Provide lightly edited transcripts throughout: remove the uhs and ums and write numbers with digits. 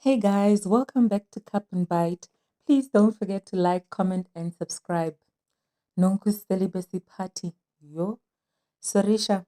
Hey guys, welcome back to Cup and Bite. Please don't forget to like, comment, and subscribe. Nonku's celibacy party. Yo. Sorisha.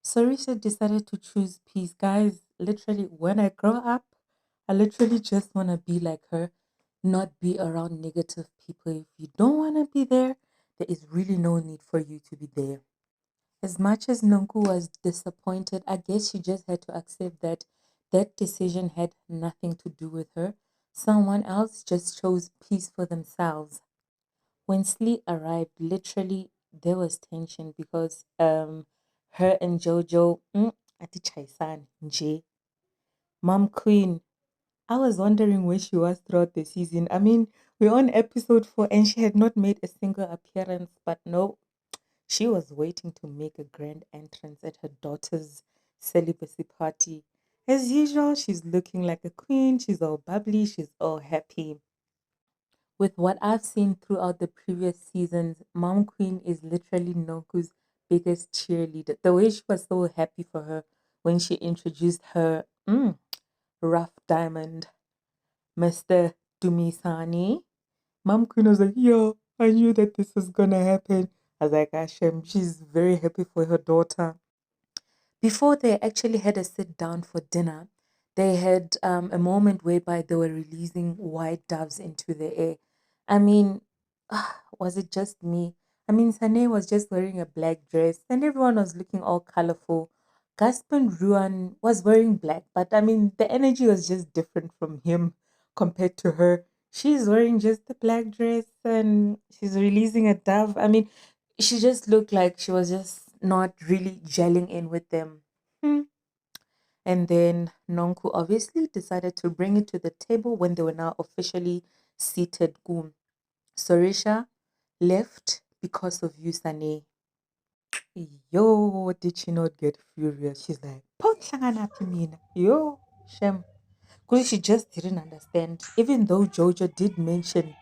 Sorisha decided to choose peace. Guys, literally, when I grow up, I literally just want to be like her, not be around negative people. If you don't want to be there, there is really no need for you to be there. As much as Nonku was disappointed, I guess she just had to accept that that decision had nothing to do with her. Someone else just chose peace for themselves. When Slee arrived, literally there was tension because her and Jojo ati chaisan nje. Mom Queen. I was wondering where she was throughout the season. I mean, we're on episode 4 and she had not made a single appearance, but no, she was waiting to make a grand entrance at her daughter's celibacy party. As usual, she's looking like a queen, she's all bubbly, she's all happy. With what I've seen throughout the previous seasons, Mom Queen is literally Noku's biggest cheerleader. The way she was so happy for her when she introduced her rough diamond, Mr. Dumisani. Mom Queen was like, yo, I knew that this was gonna happen. I was like, Hashem, she's very happy for her daughter. Before they actually had a sit down for dinner, they had a moment whereby they were releasing white doves into the air. I mean, was it just me? I mean, Sane was just wearing a black dress and everyone was looking all colorful. Gaspen Ruan was wearing black, but I mean, the energy was just different from him compared to her. She's wearing just a black dress and she's releasing a dove. I mean, she just looked like she was just not really gelling in with them. Hmm. And then Nonku obviously decided to bring it to the table when they were now officially seated. Sorisha left because of you, Sane. Yo, did she not get furious? She's like, "Pawuhlangana phi mina?" Yo, Shem. Because she just didn't understand. Even though Jojo did mention,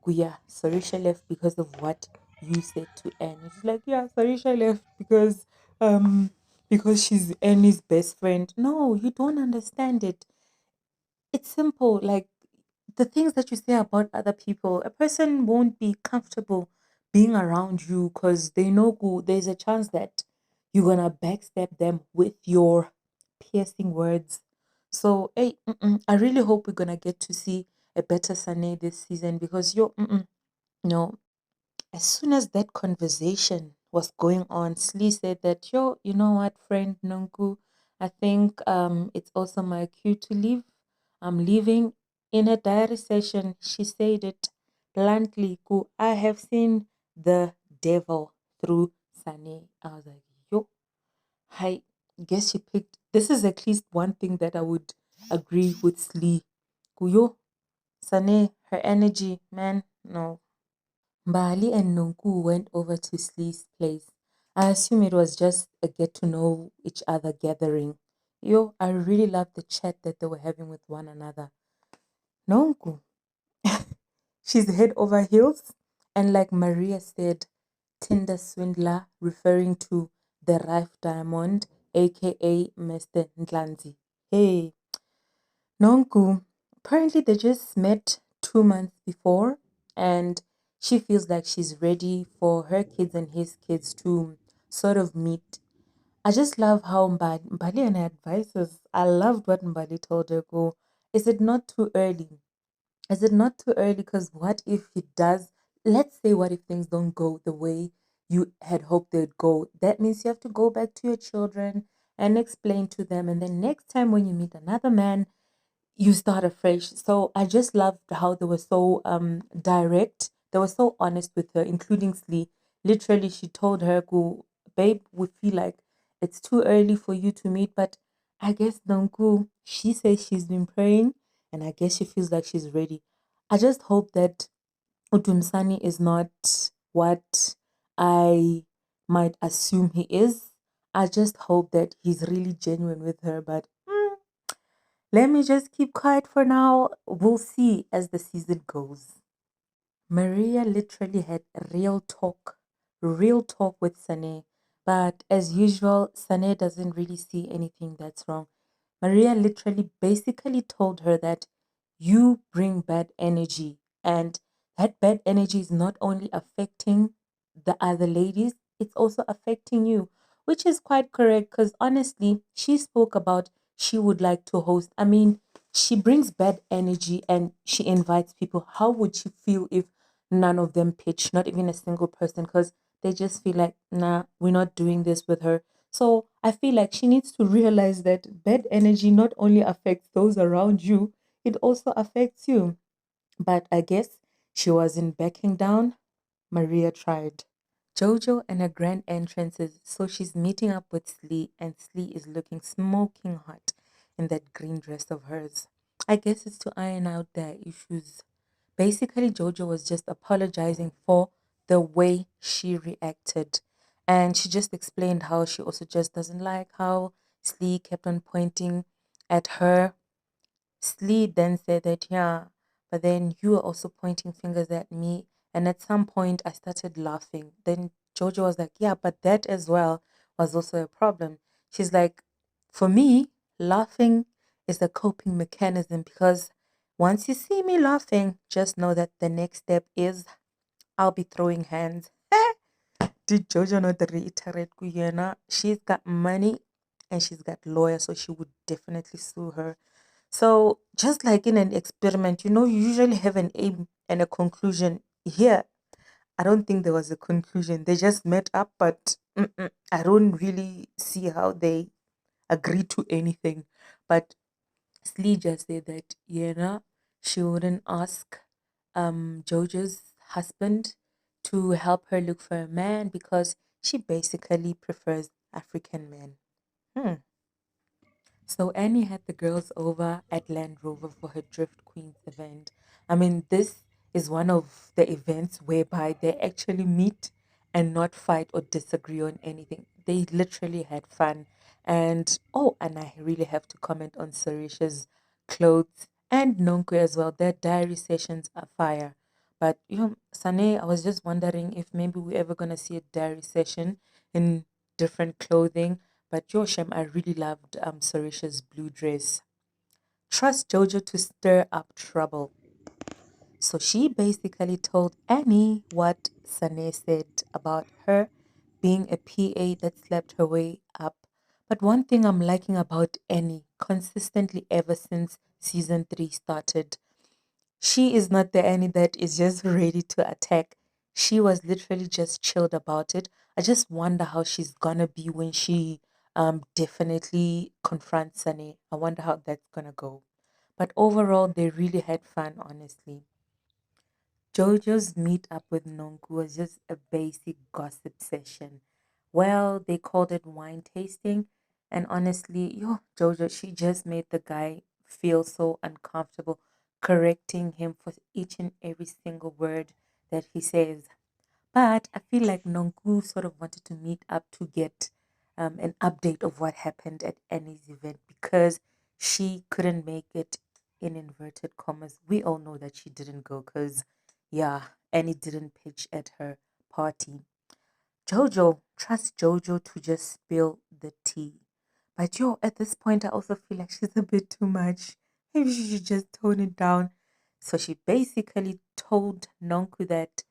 yeah, Sarisha left because of what you said to Anne. She's like, yeah, Sarisha left because she's Annie's best friend. No, you don't understand it. It's simple. Like the things that you say about other people, a person won't be comfortable being around you because they know there's a chance that you're gonna backstab them with your piercing words. So, hey, I really hope we're gonna get to see a better Sane this season because no, as soon as that conversation was going on, Slee said that, yo, you know what, friend Nonku, I think it's also my cue to leave. I'm leaving. In a diary session, she said it bluntly, Ku, I have seen the devil through Sane. I was like, yo, I guess she picked. This is at least one thing that I would agree with Slee. Kuyo, Sane, her energy, man, no. Mbali and Nonku went over to Slee's place. I assume it was just a get to know each other gathering. Yo, I really loved the chat that they were having with one another. Nonku, she's head over heels. And like Maria said, Tinder swindler, referring to the Rife Diamond, aka Mr. Ndlanzi. Hey, Nonku, apparently they just met 2 months before, and she feels like she's ready for her kids and his kids to sort of meet. I just love how Mbali and her advisors, I loved what Mbali told her, go, is it not too early? Is it not too early? Because what if it does? Let's say, what if things don't go the way you had hoped they'd go? That means you have to go back to your children and explain to them. And then next time when you meet another man, you start afresh. So I just loved how they were so direct. They were so honest with her, including Slee. Literally, she told her, "Go, babe, we feel like it's too early for you to meet, but I guess Nonku, she says she's been praying, and I guess she feels like she's ready." I just hope that Utumsani is not what I might assume he is. I just hope that he's really genuine with her, but let me just keep quiet for now. We'll see as the season goes. Maria literally had real talk with Sane. But as usual, Sane doesn't really see anything that's wrong. Maria literally basically told her that you bring bad energy, and that bad energy is not only affecting the other ladies, it's also affecting you, which is quite correct because honestly, she spoke about she would like to host. I mean, she brings bad energy and she invites people. How would she feel if none of them pitch, not even a single person? Because they just feel like, nah, we're not doing this with her. So I feel like she needs to realize that bad energy not only affects those around you, it also affects you. But I guess she wasn't backing down. Maria tried. Jojo and her grand entrances, so she's meeting up with Slee, and Slee is looking smoking hot in that green dress of hers. I guess it's to iron out their issues. Basically, Jojo was just apologizing for the way she reacted. And she just explained how she also just doesn't like how Slee kept on pointing at her. Slee then said that, yeah, but then you were also pointing fingers at me. And at some point, I started laughing. Then Jojo was like, yeah, but that as well was also a problem. She's like, for me, laughing is a coping mechanism because once you see me laughing, just know that the next step is I'll be throwing hands. Did Jojo not reiterate, Kuyena? She's got money and she's got lawyers, so she would definitely sue her. So, just like in an experiment, you usually have an aim and a conclusion. Here, I don't think there was a conclusion. They just met up, but I don't really see how they agreed to anything. But Slee just said that, she wouldn't ask Jojo's husband to help her look for a man because she basically prefers African men. Hmm. So Annie had the girls over at Land Rover for her Drift Queens event. I mean, this is one of the events whereby they actually meet and not fight or disagree on anything. They literally had fun. And oh, and I really have to comment on Sarisha's clothes and Nonku as well. Their diary sessions are fire. But Sane, I was just wondering if maybe we're ever gonna see a diary session in different clothing, but Joshem, I really loved Sarisha's blue dress. Trust Jojo to stir up trouble. So she basically told Annie what Sane said about her being a PA that slept her way up. But one thing I'm liking about Annie consistently ever since season 3 started, she is not the Annie that is just ready to attack. She was literally just chilled about it. I just wonder how she's gonna be when she definitely confronts Sunny. I wonder how that's gonna go. But overall, they really had fun, honestly. Jojo's meet up with Nonku was just a basic gossip session. Well, they called it wine tasting, and honestly, Jojo, she just made the guy feel so uncomfortable, correcting him for each and every single word that he says. But I feel like Nonku sort of wanted to meet up to get an update of what happened at Annie's event because she couldn't make it in inverted commas. We all know that she didn't go because, yeah, Annie didn't pitch at her party. Jojo, trust Jojo to just spill the tea. But at this point, I also feel like she's a bit too much. Maybe she should just tone it down. So she basically told Nonku that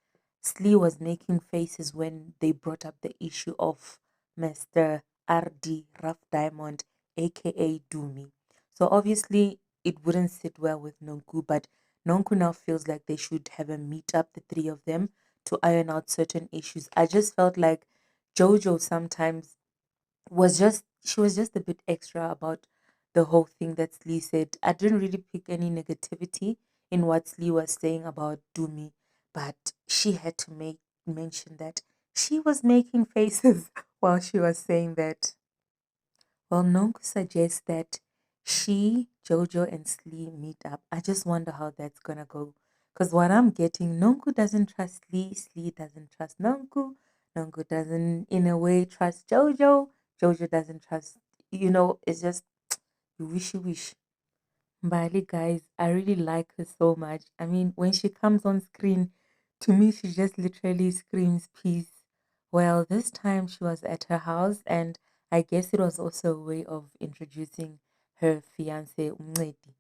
Slee was making faces when they brought up the issue of Mr. RD Rough Diamond, aka Doomy. So obviously, it wouldn't sit well with Nonku, but Nonku now feels like they should have a meet up, the three of them, to iron out certain issues. I just felt like Jojo sometimes she was just a bit extra about the whole thing that Slee said. I didn't really pick any negativity in what Slee was saying about Dumi, but she had to make mention that she was making faces while she was saying that. Well, Nonku suggests that Jojo, and Slee meet up. I just wonder how that's gonna go. Because what I'm getting, Nonku doesn't trust Slee, Slee doesn't trust Nonku, Nonku doesn't, in a way, trust Jojo, Jojo doesn't trust, it's just you wish you wish. Bali, guys, I really like her so much. I mean, when she comes on screen, to me, she just literally screams peace. Well, this time she was at her house, and I guess it was also a way of introducing her fiance, Umnedi.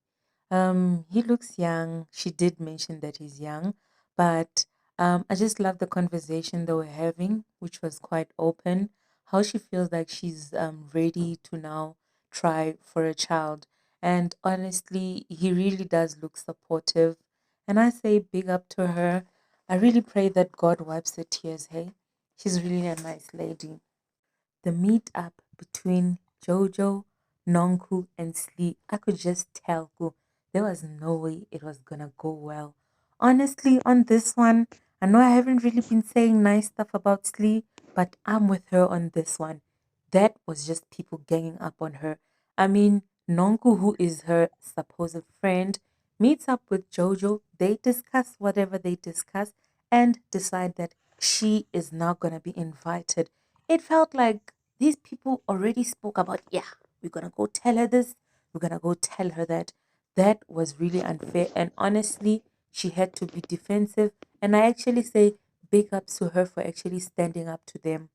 He looks young. She did mention that he's young, but I just love the conversation they were having, which was quite open. How she feels like she's ready to now try for a child. And honestly, he really does look supportive. And I say big up to her. I really pray that God wipes her tears, hey? She's really a nice lady. The meet-up between Jojo, Nonku, and Slee, I could just tell there was no way it was gonna go well. Honestly, on this one, I know I haven't really been saying nice stuff about Slee, but I'm with her on this one. That was just people ganging up on her. I mean, Nonku, who is her supposed friend, meets up with Jojo. They discuss whatever they discuss and decide that she is now gonna be invited. It felt like these people already spoke about, yeah, we're gonna go tell her this, we're gonna go tell her that. That was really unfair. And honestly, she had to be defensive. And I actually say big ups to her for actually standing up to them.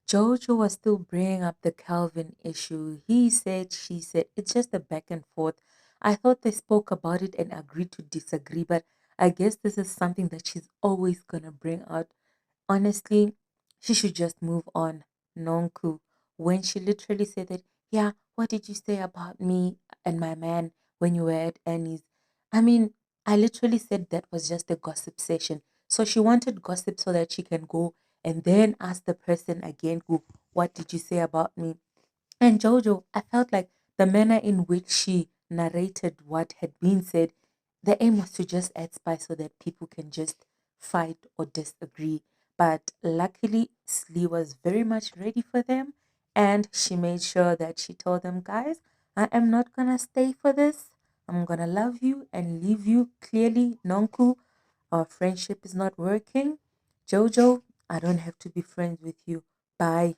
Jojo was still bringing up the Calvin issue. He said, she said, it's just a back and forth. I thought they spoke about it and agreed to disagree, but I guess this is something that she's always gonna bring out. Honestly, she should just move on. Nonku. When she literally said that, yeah, what did you say about me and my man when you were at Annie's? I mean, I literally said that was just a gossip session. So she wanted gossip so that she can go and then ask the person again, who, what did you say about me? And Jojo, I felt like the manner in which she narrated what had been said, the aim was to just add spice so that people can just fight or disagree. But luckily, Slee was very much ready for them, and she made sure that she told them, guys, I am not gonna stay for this. I'm gonna love you and leave you. Clearly, Nonku, our friendship is not working. Jojo, I don't have to be friends with you. Bye.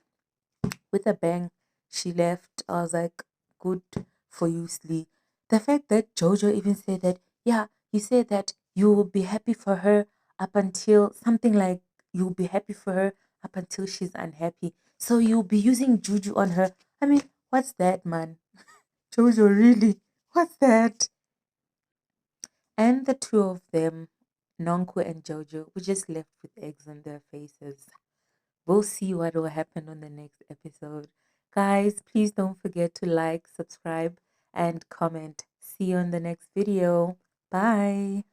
With a bang, she left. I was like, good for you, Slee. The fact that Jojo even said that, yeah, you said that you will be happy for her up until something like you'll be happy for her up until she's unhappy. So you'll be using juju on her. I mean, what's that, man? Jojo, really? What's that? And the two of them, Nonko and Jojo, were just left with eggs on their faces. We'll see what will happen on the next episode. Guys, please don't forget to like, subscribe, and comment. See you on the next video. Bye.